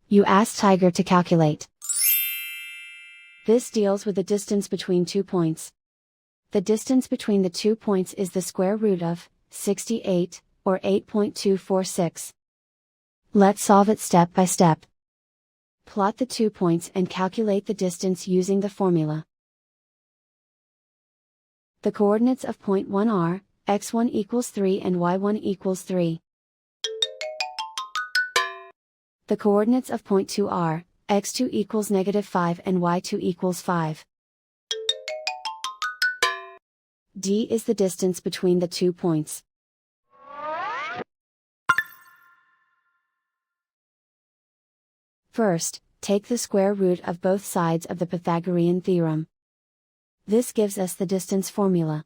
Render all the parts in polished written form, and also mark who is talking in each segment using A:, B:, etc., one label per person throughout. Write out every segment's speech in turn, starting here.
A: You ask Tiger to calculate. This deals with the distance between 2 points. The distance between the 2 points is the square root of 68, or 8.246. Let's solve it step by step. Plot the 2 points and calculate the distance using the formula. The coordinates of point 1 are, x1 equals 3 and y1 equals 3. The coordinates of point 2 are, x2 equals -5 and y2 equals 5. D is the distance between the 2 points. First, take the square root of both sides of the Pythagorean theorem. This gives us the distance formula.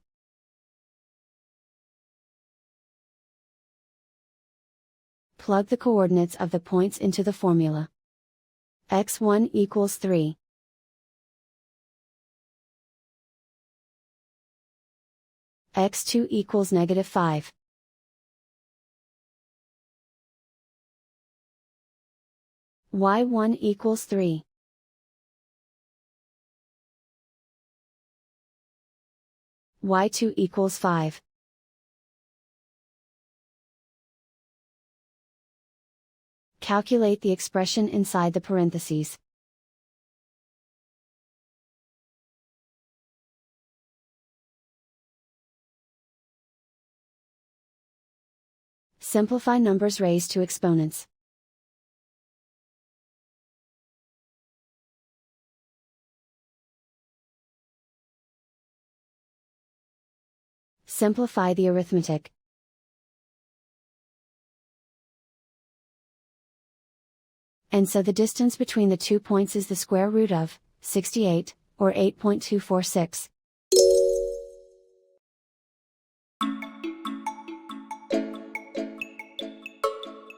A: Plug the coordinates of the points into the formula. x1 equals 3. x2 equals -5. y1 equals 3. y2 equals 5. Calculate the expression inside the parentheses. Simplify numbers raised to exponents. Simplify the arithmetic. And so the distance between the 2 points is the square root of 68, or 8.246.